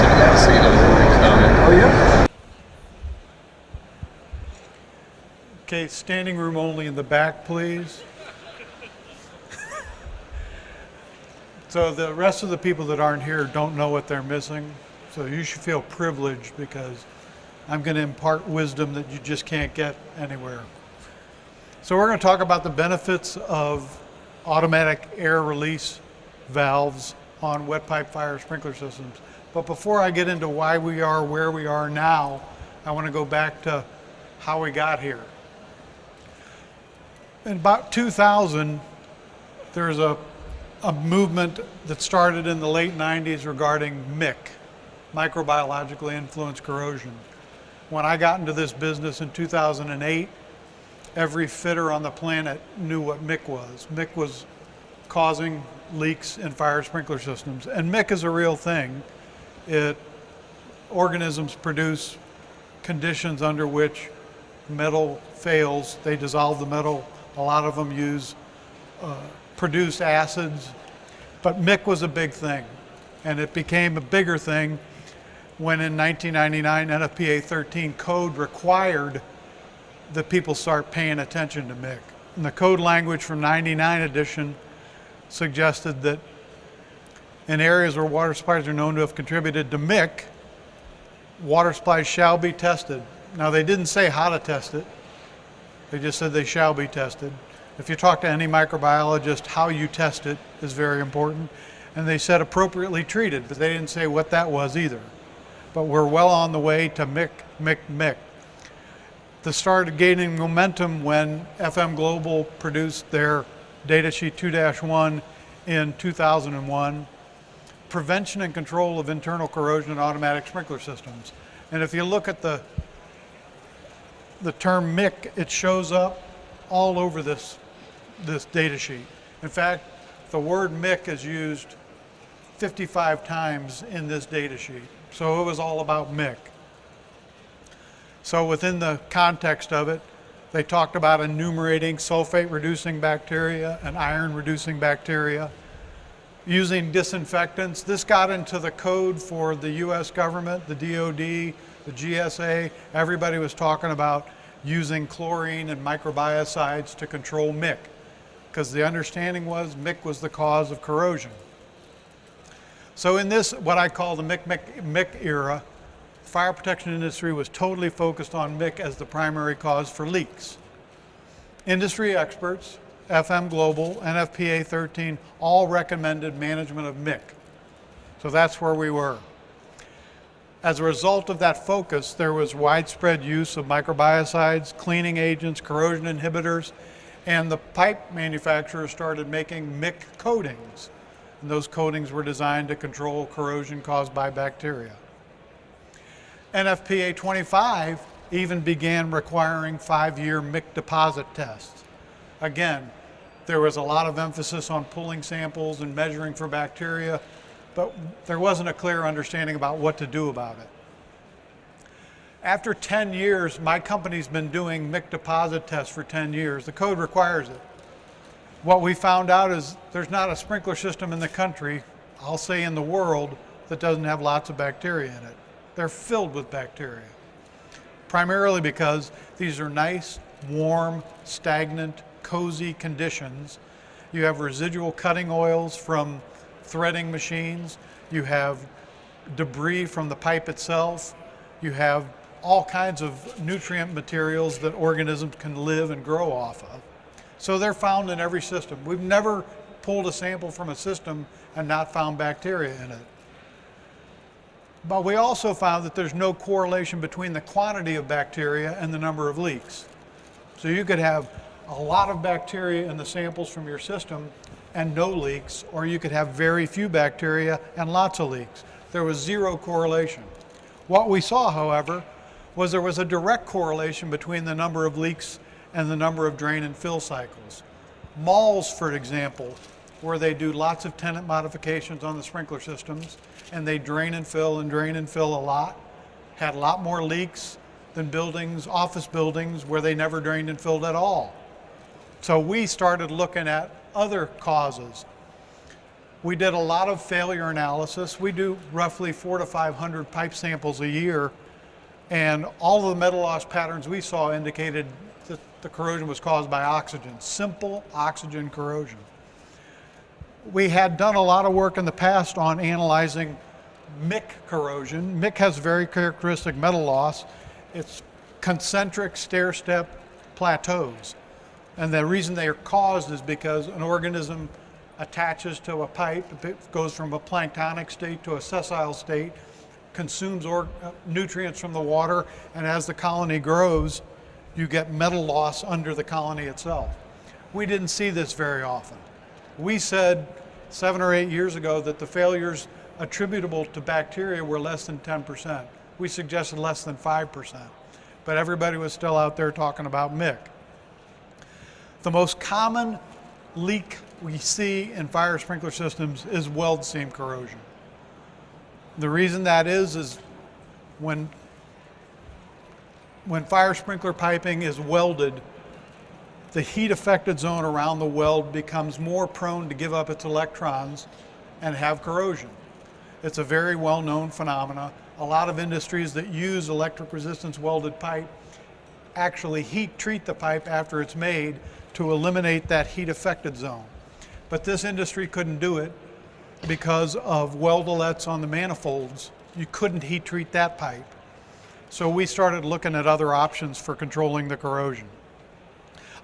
see those things down there. Oh, yeah. Okay, standing room only in the back, please. So the rest of the people that aren't here don't know what they're missing. So you should feel privileged because I'm going to impart wisdom that you just can't get anywhere. So we're going to talk about the benefits of automatic air release valves on wet pipe fire sprinkler systems. But before I get into why we are where we are now, I want to go back to how we got here. In about 2000, there's a movement that started in the late 90s regarding MIC, microbiologically influenced corrosion. When I got into this business in 2008, every fitter on the planet knew what MIC was. MIC was causing leaks in fire sprinkler systems. And MIC is a real thing. Organisms produce conditions under which metal fails. They dissolve the metal. A lot of them produce acids. But MIC was a big thing. And it became a bigger thing when in 1999 NFPA 13 code required that people start paying attention to MIC. And the code language from 99 edition suggested that in areas where water supplies are known to have contributed to MIC, water supplies shall be tested. Now they didn't say how to test it, they just said they shall be tested. If you talk to any microbiologist, how you test it is very important. And they said appropriately treated, but they didn't say what that was either. But we're well on the way to MIC, MIC, MIC. This started gaining momentum when FM Global produced their datasheet 2-1 in 2001, Prevention and Control of Internal Corrosion in Automatic Sprinkler Systems. And if you look at the term MIC, it shows up all over this datasheet. In fact, the word MIC is used 55 times in this datasheet. So it was all about MIC. So within the context of it, they talked about enumerating sulfate-reducing bacteria and iron-reducing bacteria, using disinfectants. This got into the code for the US government, the DOD, the GSA. Everybody was talking about using chlorine and microbiocides to control MIC, because the understanding was MIC was the cause of corrosion. So in this, what I call the MIC era, the fire protection industry was totally focused on MIC as the primary cause for leaks. Industry experts, FM Global, NFPA 13, all recommended management of MIC. So that's where we were. As a result of that focus, there was widespread use of microbiocides, cleaning agents, corrosion inhibitors, and the pipe manufacturers started making MIC coatings. And those coatings were designed to control corrosion caused by bacteria. NFPA 25 even began requiring 5-year MIC deposit tests. Again, there was a lot of emphasis on pulling samples and measuring for bacteria, but there wasn't a clear understanding about what to do about it. After 10 years, my company's been doing MIC deposit tests for 10 years. The code requires it. What we found out is there's not a sprinkler system in the country, I'll say in the world, that doesn't have lots of bacteria in it. They're filled with bacteria. Primarily because these are nice, warm, stagnant, cozy conditions. You have residual cutting oils from threading machines. You have debris from the pipe itself. You have all kinds of nutrient materials that organisms can live and grow off of. So they're found in every system. We've never pulled a sample from a system and not found bacteria in it. But we also found that there's no correlation between the quantity of bacteria and the number of leaks. So you could have a lot of bacteria in the samples from your system and no leaks, or you could have very few bacteria and lots of leaks. There was zero correlation. What we saw, however, was there was a direct correlation between the number of leaks and the number of drain and fill cycles. Malls, for example, where they do lots of tenant modifications on the sprinkler systems, and they drain and fill a lot, had a lot more leaks than buildings, office buildings, where they never drained and filled at all. So we started looking at other causes. We did a lot of failure analysis. We do roughly 400 to 500 pipe samples a year, and all of the metal loss patterns we saw indicated that the corrosion was caused by oxygen, simple oxygen corrosion. We had done a lot of work in the past on analyzing mick corrosion. Mick has very characteristic metal loss. It's concentric stair-step plateaus. And the reason they are caused is because an organism attaches to a pipe, it goes from a planktonic state to a sessile state, consumes nutrients from the water, and as the colony grows, you get metal loss under the colony itself. We didn't see this very often. We said 7 or 8 years ago that the failures attributable to bacteria were less than 10%. We suggested less than 5%, but everybody was still out there talking about mick. The most common leak we see in fire sprinkler systems is weld seam corrosion. The reason that is when fire sprinkler piping is welded, the heat affected zone around the weld becomes more prone to give up its electrons and have corrosion. It's a very well-known phenomena. A lot of industries that use electric resistance welded pipe actually heat treat the pipe after it's made to eliminate that heat affected zone. But this industry couldn't do it because of weldolets on the manifolds. You couldn't heat treat that pipe. So we started looking at other options for controlling the corrosion.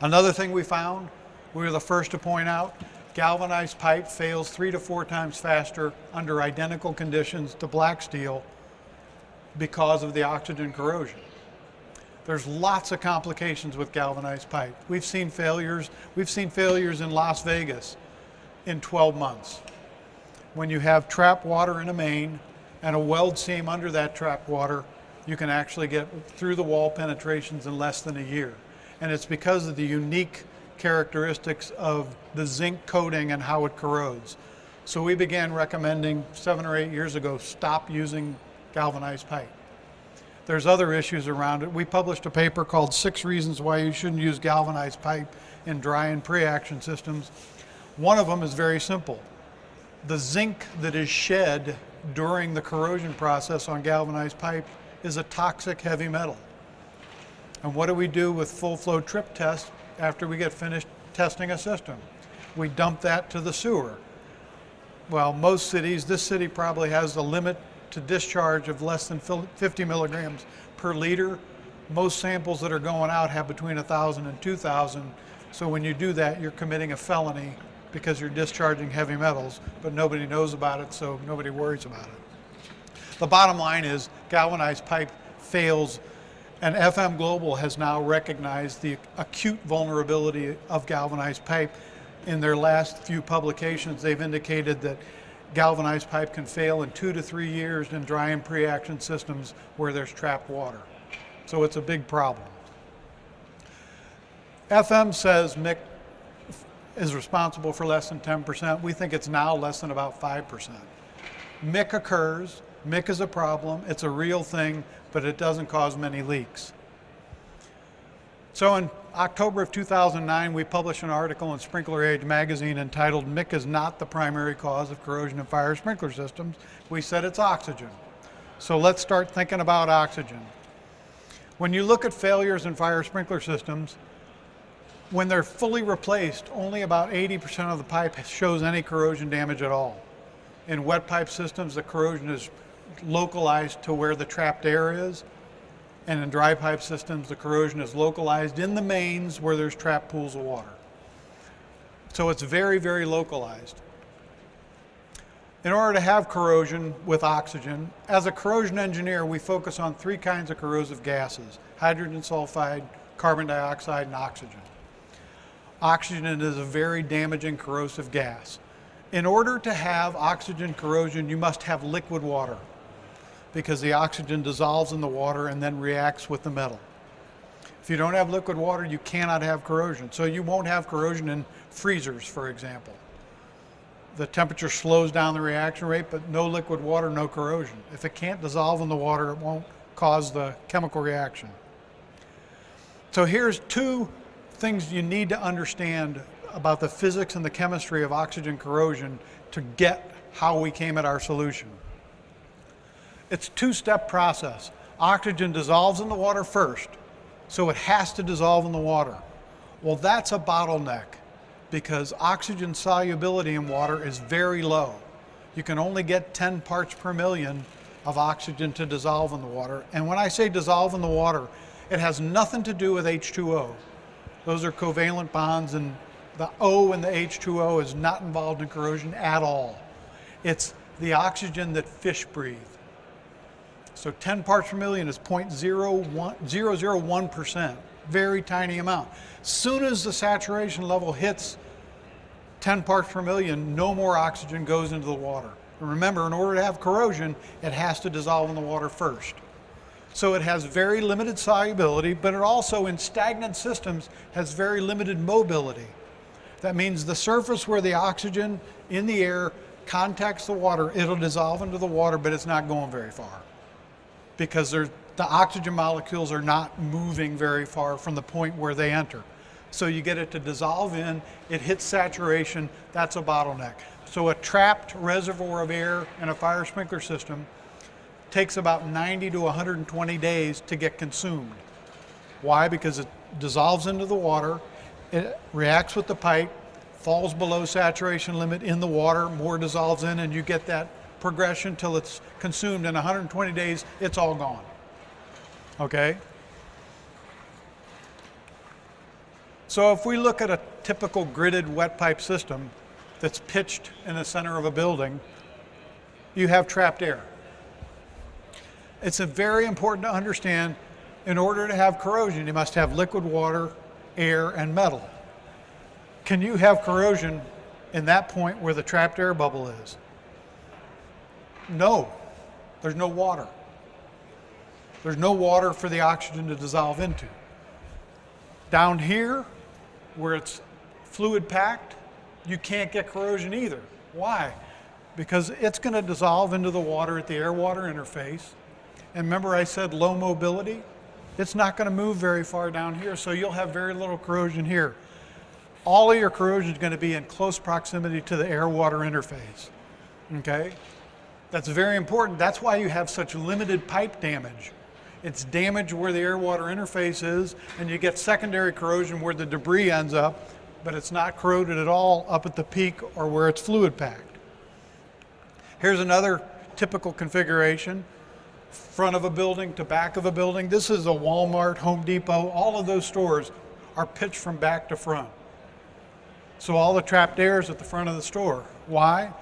Another thing we found, we were the first to point out, galvanized pipe fails 3 to 4 times faster under identical conditions to black steel because of the oxygen corrosion. There's lots of complications with galvanized pipe. We've seen failures in Las Vegas in 12 months. When you have trapped water in a main and a weld seam under that trapped water, you can actually get through the wall penetrations in less than a year. And it's because of the unique characteristics of the zinc coating and how it corrodes. So we began recommending 7 or 8 years ago, stop using galvanized pipe. There's other issues around it. We published a paper called 6 Reasons Why You Shouldn't Use Galvanized Pipe in Dry and Pre-Action Systems. One of them is very simple. The zinc that is shed during the corrosion process on galvanized pipe is a toxic heavy metal. And what do we do with full flow trip tests after we get finished testing a system? We dump that to the sewer. Well, most cities, this city probably has a limit to discharge of less than 50 milligrams per liter. Most samples that are going out have between 1,000 and 2,000. So when you do that, you're committing a felony because you're discharging heavy metals, but nobody knows about it, so nobody worries about it. The bottom line is galvanized pipe fails, and FM Global has now recognized the acute vulnerability of galvanized pipe. In their last few publications, they've indicated that galvanized pipe can fail in 2 to 3 years in dry and pre-action systems where there's trapped water. So it's a big problem. FM says mick is responsible for less than 10%. We think it's now less than about 5%. Mick occurs, mick is a problem, it's a real thing, but it doesn't cause many leaks. So in October of 2009, we published an article in Sprinkler Age magazine entitled "Mick is not the primary cause of corrosion in fire sprinkler systems." We said it's oxygen. So let's start thinking about oxygen. When you look at failures in fire sprinkler systems, when they're fully replaced, only about 80% of the pipe shows any corrosion damage at all. In wet pipe systems, the corrosion is localized to where the trapped air is. And in dry pipe systems, the corrosion is localized in the mains where there's trapped pools of water. So it's very, very localized. In order to have corrosion with oxygen, as a corrosion engineer, we focus on 3 kinds of corrosive gases: hydrogen sulfide, carbon dioxide, and oxygen. Oxygen is a very damaging corrosive gas. In order to have oxygen corrosion, you must have liquid water, because the oxygen dissolves in the water and then reacts with the metal. If you don't have liquid water, you cannot have corrosion. So you won't have corrosion in freezers, for example. The temperature slows down the reaction rate, but no liquid water, no corrosion. If it can't dissolve in the water, it won't cause the chemical reaction. So here's 2 things you need to understand about the physics and the chemistry of oxygen corrosion to get how we came at our solution. It's a two-step process. Oxygen dissolves in the water first, so it has to dissolve in the water. Well, that's a bottleneck because oxygen solubility in water is very low. You can only get 10 parts per million of oxygen to dissolve in the water. And when I say dissolve in the water, it has nothing to do with H2O. Those are covalent bonds, and the O in the H2O is not involved in corrosion at all. It's the oxygen that fish breathe. So 10 parts per million is 0.001%, very tiny amount. Soon as the saturation level hits 10 parts per million, no more oxygen goes into the water. And remember, in order to have corrosion, it has to dissolve in the water first. So it has very limited solubility, but it also, in stagnant systems, has very limited mobility. That means the surface where the oxygen in the air contacts the water, it'll dissolve into the water, but it's not going very far because the oxygen molecules are not moving very far from the point where they enter. So you get it to dissolve in, it hits saturation, that's a bottleneck. So a trapped reservoir of air in a fire sprinkler system takes about 90 to 120 days to get consumed. Why? Because it dissolves into the water, it reacts with the pipe, falls below saturation limit in the water, more dissolves in, and you get that progression till it's consumed. In 120 days, it's all gone. Okay? So if we look at a typical gridded wet pipe system that's pitched in the center of a building, you have trapped air. It's very important to understand, in order to have corrosion, you must have liquid water, air, and metal. Can you have corrosion in that point where the trapped air bubble is? No, there's no water. There's no water for the oxygen to dissolve into. Down here, where it's fluid packed, you can't get corrosion either. Why? Because it's going to dissolve into the water at the air-water interface. And remember I said low mobility? It's not going to move very far down here, so you'll have very little corrosion here. All of your corrosion is going to be in close proximity to the air-water interface. Okay? That's very important. That's why you have such limited pipe damage. It's damage where the air-water interface is, and you get secondary corrosion where the debris ends up, but it's not corroded at all up at the peak or where it's fluid packed. Here's another typical configuration. Front of a building to back of a building. This is a Walmart, Home Depot. All of those stores are pitched from back to front. So all the trapped air is at the front of the store. Why?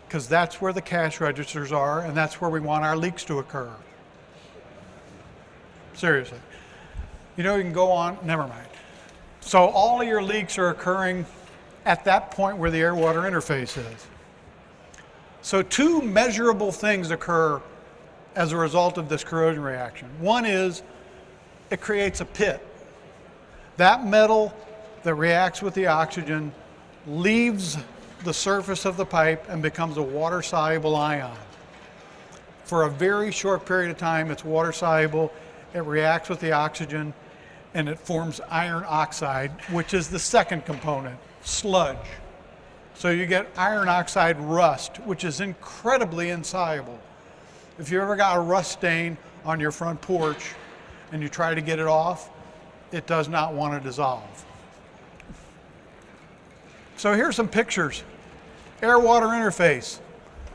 Because that's where the cash registers are, and that's where we want our leaks to occur. Seriously. You know, you can go on, never mind. So all of your leaks are occurring at that point where the air-water interface is. So two measurable things occur as a result of this corrosion reaction. One is it creates a pit. That metal that reacts with the oxygen leaves the surface of the pipe and becomes a water-soluble ion. For a very short period of time, it's water-soluble, it reacts with the oxygen, and it forms iron oxide, which is the second component, sludge. So you get iron oxide rust, which is incredibly insoluble. If you ever got a rust stain on your front porch and you try to get it off, it does not want to dissolve. So here's some pictures. Air-water interface,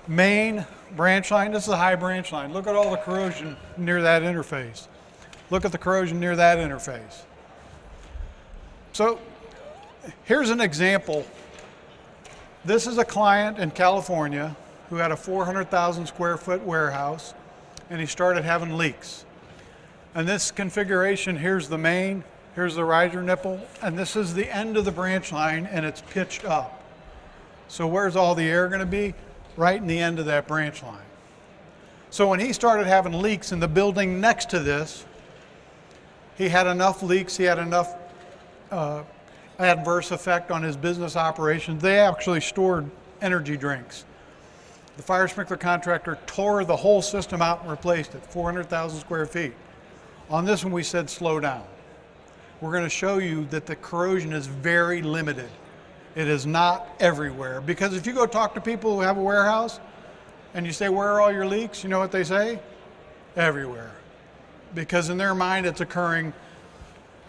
main branch line. This is a high branch line. Look at all the corrosion near that interface. Look at the corrosion near that interface. So here's an example. This is a client in California who had a 400,000 square foot warehouse, and he started having leaks. And this configuration, here's the main, here's the riser nipple, and this is the end of the branch line, and it's pitched up. So where's all the air going to be? Right in the end of that branch line. So when he started having leaks in the building next to this, he had enough leaks, he had enough adverse effect on his business operations. They actually stored energy drinks. The fire sprinkler contractor tore the whole system out and replaced it, 400,000 square feet. On this one, we said slow down. We're going to show you that the corrosion is very limited. It is not everywhere. Because if you go talk to people who have a warehouse and you say, where are all your leaks? You know what they say? Everywhere. Because in their mind it's occurring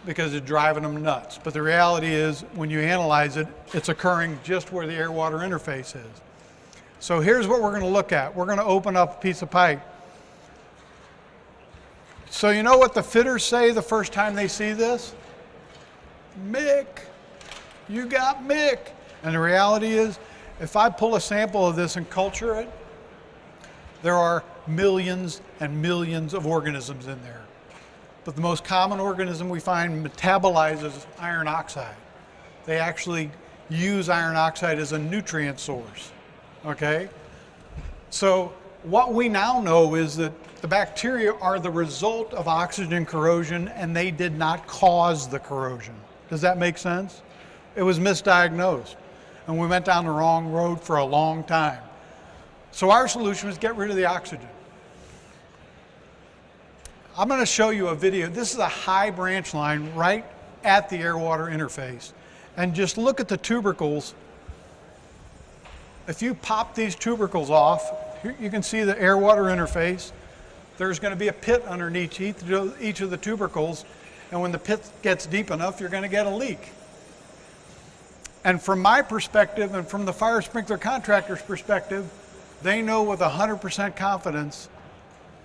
because it's driving them nuts. But the reality is, when you analyze it, it's occurring just where the air-water interface is. So here's what we're going to look at. We're going to open up a piece of pipe. So you know what the fitters say the first time they see this? Mick, you got Mick. And the reality is, if I pull a sample of this and culture it, there are millions and millions of organisms in there. But the most common organism we find metabolizes iron oxide. They actually use iron oxide as a nutrient source, okay? So what we now know is that the bacteria are the result of oxygen corrosion, and they did not cause the corrosion. Does that make sense? It was misdiagnosed, and we went down the wrong road for a long time. So our solution was get rid of the oxygen. I'm going to show you a video. This is a high branch line right at the air-water interface. And just look at the tubercles. If you pop these tubercles off, you can see the air-water interface. There's going to be a pit underneath each of the tubercles. And when the pit gets deep enough, you're going to get a leak. And from my perspective and from the fire sprinkler contractor's perspective, they know with 100% confidence,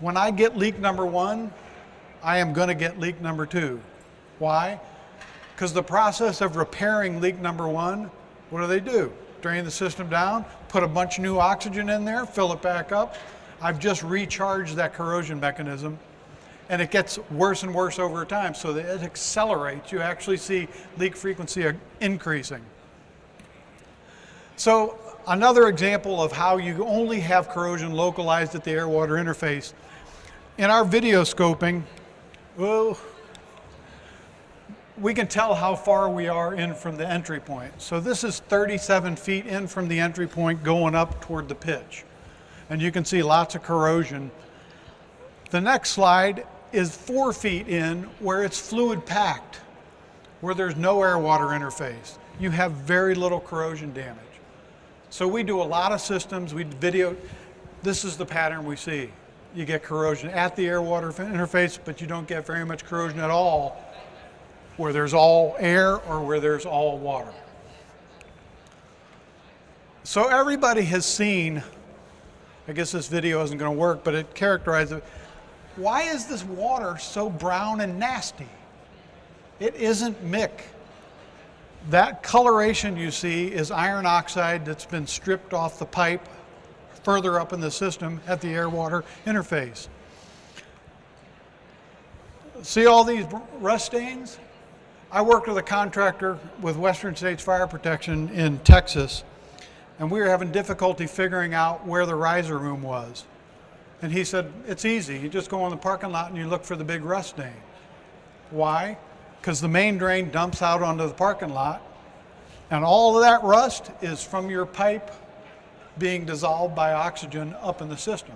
when I get leak number 1, I am going to get leak number 2. Why? Because the process of repairing leak number 1, what do? Drain the system down, put a bunch of new oxygen in there, fill it back up. I've just recharged that corrosion mechanism, and it gets worse and worse over time, so that it accelerates. You actually see leak frequency increasing. So another example of how you only have corrosion localized at the air-water interface. In our video scoping, well, we can tell how far we are in from the entry point. So this is 37 feet in from the entry point going up toward the pitch. And you can see lots of corrosion. The next slide is 4 feet in where it's fluid packed, where there's no air-water interface. You have very little corrosion damage. So we do a lot of systems, we video, this is the pattern we see. You get corrosion at the air-water interface, but you don't get very much corrosion at all where there's all air or where there's all water. So everybody has seen, I guess this video isn't going to work, but it characterizes it. Why is this water so brown and nasty? It isn't Mick. That coloration you see is iron oxide that's been stripped off the pipe further up in the system at the air-water interface. See all these rust stains? I worked with a contractor with Western States Fire Protection in Texas, and we were having difficulty figuring out where the riser room was. And he said, it's easy. You just go in the parking lot and you look for the big rust stain. Why? Because the main drain dumps out onto the parking lot, and all of that rust is from your pipe being dissolved by oxygen up in the system.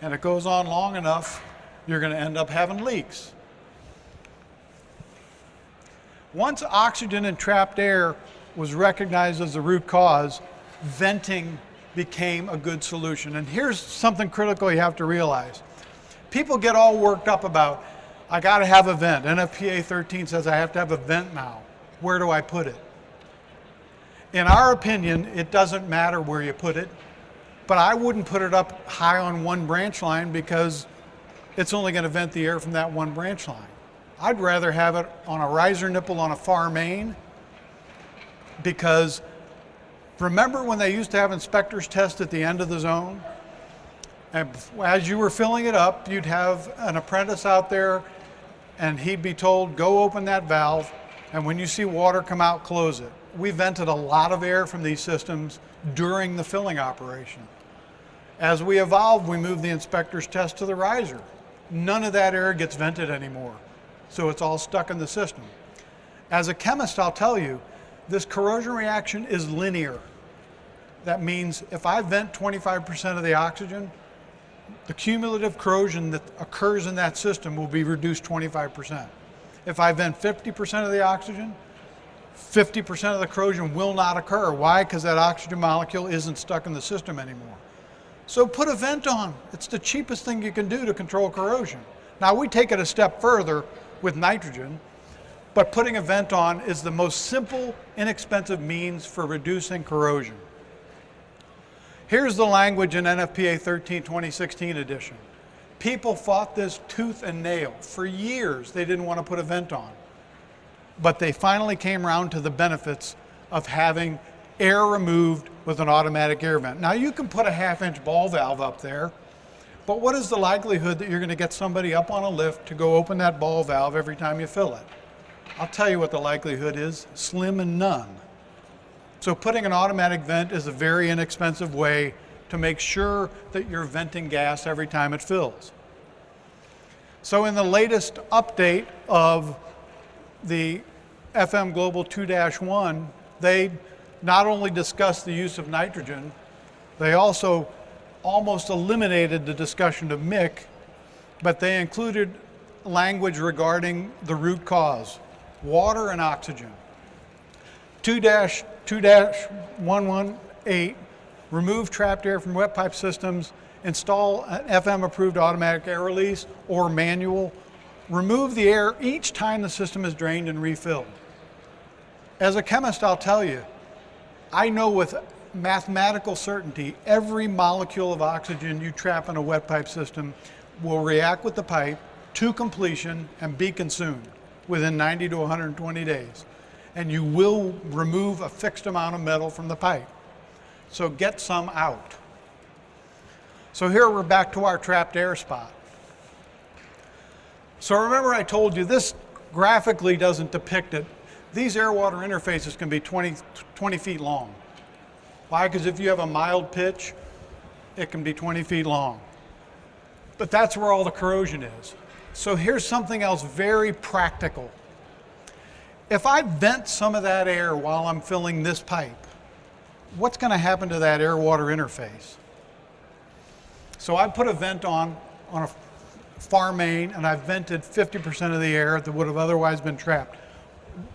And it goes on long enough, you're going to end up having leaks. Once oxygen and trapped air was recognized as the root cause, venting became a good solution. And here's something critical you have to realize. People get all worked up about, I got to have a vent. NFPA 13 says I have to have a vent now. Where do I put it? In our opinion, it doesn't matter where you put it, but I wouldn't put it up high on one branch line because it's only going to vent the air from that one branch line. I'd rather have it on a riser nipple on a far main, because remember when they used to have inspectors test at the end of the zone? And as you were filling it up, you'd have an apprentice out there and he'd be told, go open that valve, and when you see water come out, close it. We vented a lot of air from these systems during the filling operation. As we evolved, we moved the inspector's test to the riser. None of that air gets vented anymore, so it's all stuck in the system. As a chemist, I'll tell you, this corrosion reaction is linear. That means if I vent 25% of the oxygen, the cumulative corrosion that occurs in that system will be reduced 25%. If I vent 50% of the oxygen, 50% of the corrosion will not occur. Why? Because that oxygen molecule isn't stuck in the system anymore. So put a vent on. It's the cheapest thing you can do to control corrosion. Now we take it a step further with nitrogen, but putting a vent on is the most simple, inexpensive means for reducing corrosion. Here's the language in NFPA 13 2016 edition. People fought this tooth and nail. For years, they didn't want to put a vent on. But they finally came around to the benefits of having air removed with an automatic air vent. Now you can put a 1/2-inch ball valve up there, but what is the likelihood that you're going to get somebody up on a lift to go open that ball valve every time you fill it? I'll tell you what the likelihood is, slim and none. So putting an automatic vent is a very inexpensive way to make sure that you're venting gas every time it fills. So in the latest update of the FM Global 2-1, they not only discussed the use of nitrogen, they also almost eliminated the discussion of MIC, but they included language regarding the root cause, water and oxygen. 2-118, remove trapped air from wet pipe systems, install an FM approved automatic air release or manual. Remove the air each time the system is drained and refilled. As a chemist, I'll tell you, I know with mathematical certainty every molecule of oxygen you trap in a wet pipe system will react with the pipe to completion and be consumed within 90 to 120 days. And you will remove a fixed amount of metal from the pipe. So get some out. So here we're back to our trapped air spot. So remember I told you this graphically doesn't depict it. These air-water interfaces can be 20 feet long. Why? Because if you have a mild pitch, it can be 20 feet long. But that's where all the corrosion is. So here's something else very practical. If I vent some of that air while I'm filling this pipe, what's going to happen to that air-water interface? So I put a vent on a far main, and I've vented 50% of the air that would have otherwise been trapped.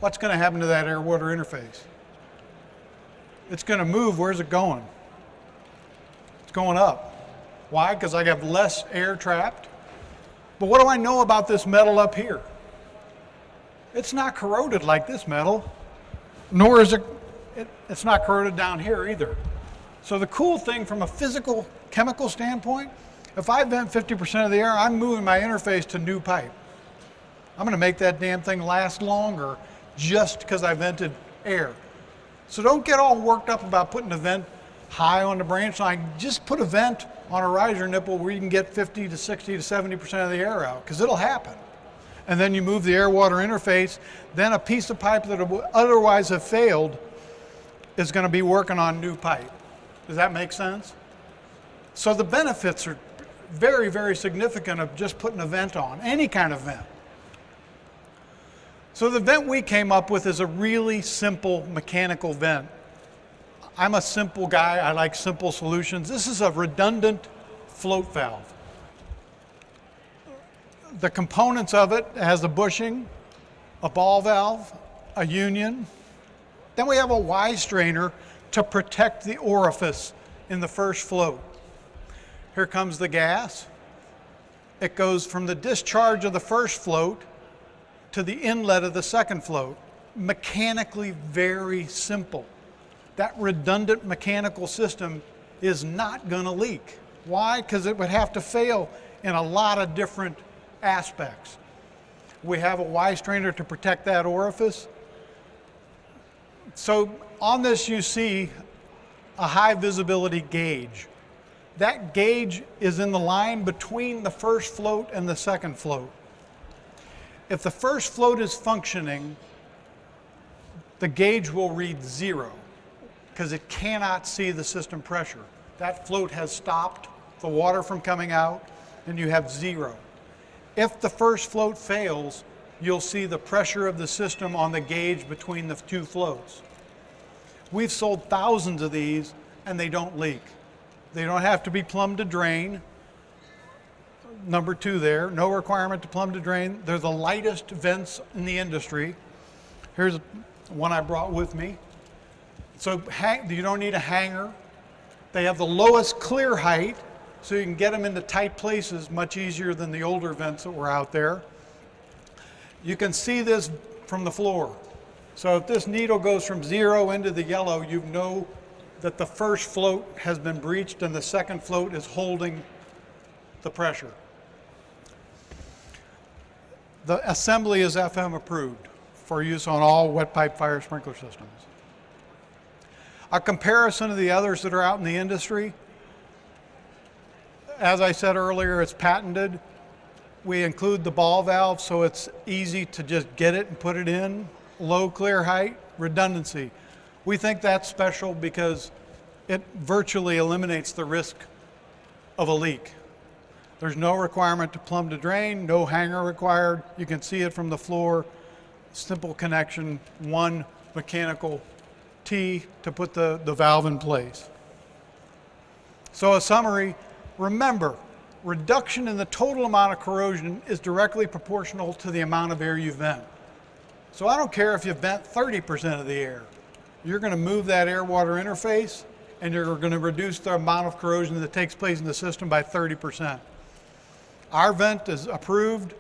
What's going to happen to that air-water interface? It's going to move. Where's it going? It's going up. Why? Because I have less air trapped. But what do I know about this metal up here? It's not corroded like this metal, nor is it's not corroded down here either. So the cool thing from a physical chemical standpoint, if I vent 50% of the air, I'm moving my interface to new pipe. I'm going to make that damn thing last longer just because I vented air. So don't get all worked up about putting a vent high on the branch line. Just put a vent on a riser nipple where you can get 50 to 60 to 70% of the air out, because it'll happen. And then you move the air-water interface, then a piece of pipe that would otherwise have failed is going to be working on new pipe. Does that make sense? So the benefits are very, very significant of just putting a vent on, any kind of vent. So the vent we came up with is a really simple mechanical vent. I'm a simple guy, I like simple solutions. This is a redundant float valve. The components of it has a bushing, a ball valve, a union. Then we have a Y strainer to protect the orifice in the first float. Here comes the gas. It goes from the discharge of the first float to the inlet of the second float. Mechanically very simple. That redundant mechanical system is not going to leak. Why? Because it would have to fail in a lot of different aspects. We have a Y strainer to protect that orifice. So on this you see a high visibility gauge. That gauge is in the line between the first float and the second float. If the first float is functioning, the gauge will read 0 because it cannot see the system pressure. That float has stopped the water from coming out, and you have 0. If the first float fails, you'll see the pressure of the system on the gauge between the two floats. We've sold thousands of these, and they don't leak. They don't have to be plumbed to drain. Number 2 there, no requirement to plumb to drain. They're the lightest vents in the industry. Here's one I brought with me. So you don't need a hanger. They have the lowest clear height, so you can get them into tight places much easier than the older vents that were out there. You can see this from the floor. So if this needle goes from 0 into the yellow, you know that the first float has been breached and the second float is holding the pressure. The assembly is FM approved for use on all wet pipe fire sprinkler systems. A comparison of the others that are out in the industry, as I said earlier, it's patented. We include the ball valve so it's easy to just get it and put it in. Low clear height, redundancy. We think that's special because it virtually eliminates the risk of a leak. There's no requirement to plumb to drain, no hanger required. You can see it from the floor. Simple connection, one mechanical T to put the valve in place. So a summary, remember, reduction in the total amount of corrosion is directly proportional to the amount of air you vent. So I don't care if you vent 30% of the air. You're going to move that air-water interface and you're going to reduce the amount of corrosion that takes place in the system by 30%. Our vent is approved.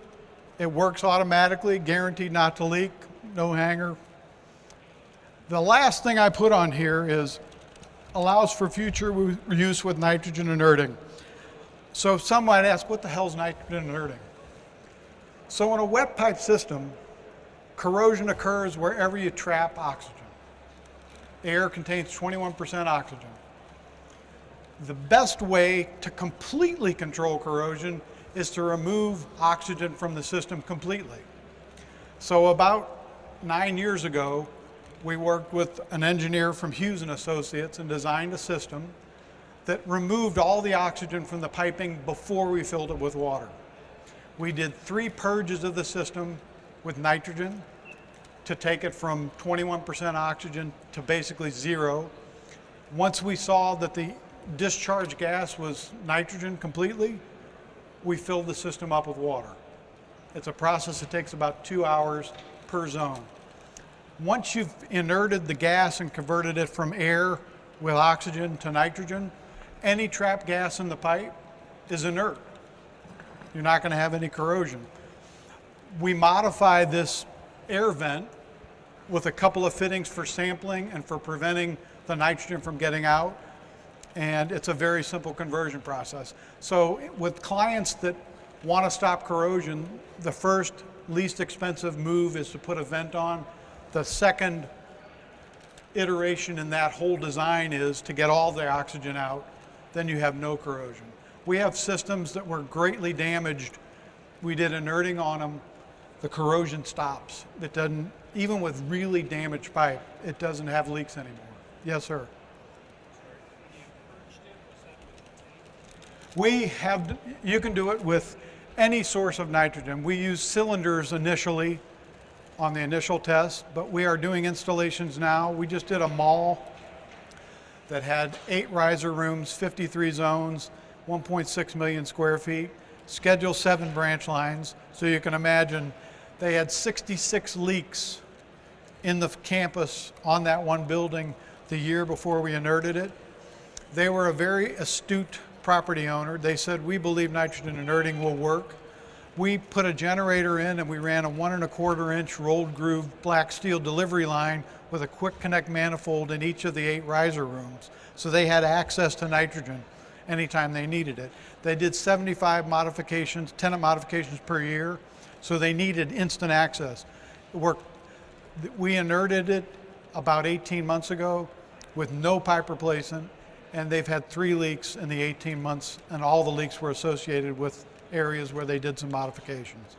It works automatically, guaranteed not to leak, no hanger. The last thing I put on here is allows for future use with nitrogen inerting. So some might ask, what the hell is nitrogen inerting? So in a wet pipe system, corrosion occurs wherever you trap oxygen. Air contains 21% oxygen. The best way to completely control corrosion is to remove oxygen from the system completely. So about 9 years ago, we worked with an engineer from Hughes and Associates and designed a system that removed all the oxygen from the piping before we filled it with water. We did 3 purges of the system with nitrogen to take it from 21% oxygen to basically 0. Once we saw that the discharge gas was nitrogen completely, we filled the system up with water. It's a process that takes about 2 hours per zone. Once you've inerted the gas and converted it from air with oxygen to nitrogen, any trapped gas in the pipe is inert. You're not going to have any corrosion. We modified this air vent with a couple of fittings for sampling and for preventing the nitrogen from getting out. And it's a very simple conversion process. So with clients that want to stop corrosion, the first least expensive move is to put a vent on. The second iteration in that whole design is to get all the oxygen out, then you have no corrosion. We have systems that were greatly damaged. We did inerting on them. The corrosion stops. It doesn't, even with really damaged pipe, it doesn't have leaks anymore. Yes, sir. You can do it with any source of nitrogen. We use cylinders initially on the initial test, but we are doing installations now. We just did a mall that had 8 riser rooms, 53 zones, 1.6 million square feet, Schedule 7 branch lines. So you can imagine they had 66 leaks in the campus on that one building the year before we inerted it. They were a very astute property owner. They said, we believe nitrogen inerting will work. We put a generator in and we ran a 1 1/4 inch rolled groove black steel delivery line with a quick connect manifold in each of the 8 riser rooms. So they had access to nitrogen anytime they needed it. They did 75 modifications, tenant modifications per year. So they needed instant access. We inerted it about 18 months ago with no pipe replacement, and they've had 3 leaks in the 18 months, and all the leaks were associated with areas where they did some modifications.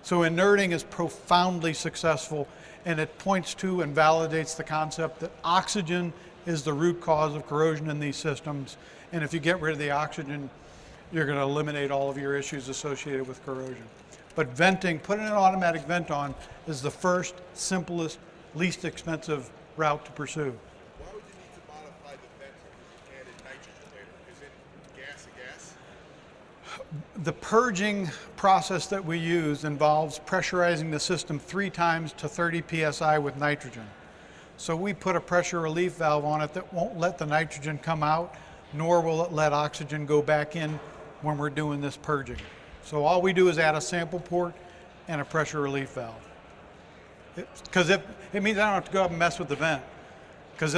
So inerting is profoundly successful, and it points to and validates the concept that oxygen is the root cause of corrosion in these systems, and if you get rid of the oxygen, you're going to eliminate all of your issues associated with corrosion. But venting, putting an automatic vent on, is the first, simplest, least expensive route to pursue. Why would you need to modify the vent if you added nitrogen later? Is it gas to gas? The purging process that we use involves pressurizing the system 3 times to 30 psi with nitrogen. So we put a pressure relief valve on it that won't let the nitrogen come out, nor will it let oxygen go back in when we're doing this purging. So all we do is add a sample port and a pressure relief valve. Because it means I don't have to go up and mess with the vent. Because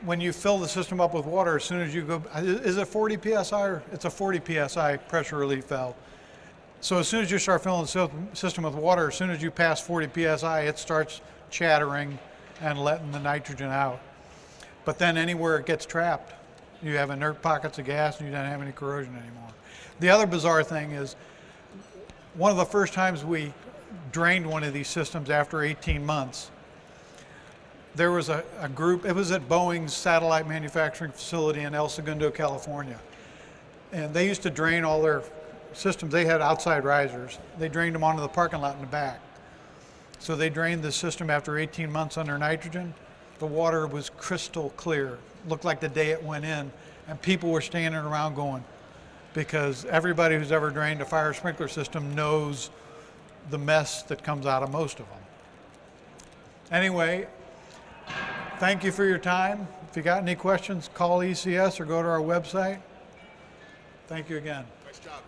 when you fill the system up with water, as soon as you go, is it 40 PSI or it's a 40 PSI pressure relief valve. So as soon as you start filling the system with water, as soon as you pass 40 PSI, it starts chattering and letting the nitrogen out. But then anywhere it gets trapped, you have inert pockets of gas and you don't have any corrosion anymore. The other bizarre thing is, one of the first times we drained one of these systems after 18 months, there was a group, it was at Boeing's satellite manufacturing facility in El Segundo, California. And they used to drain all their systems. They had outside risers. They drained them onto the parking lot in the back. So they drained the system after 18 months under nitrogen. The water was crystal clear. Looked like the day it went in. And people were standing around going, because everybody who's ever drained a fire sprinkler system knows the mess that comes out of most of them. Anyway, thank you for your time. If you got any questions, call ECS or go to our website. Thank you again. Nice job.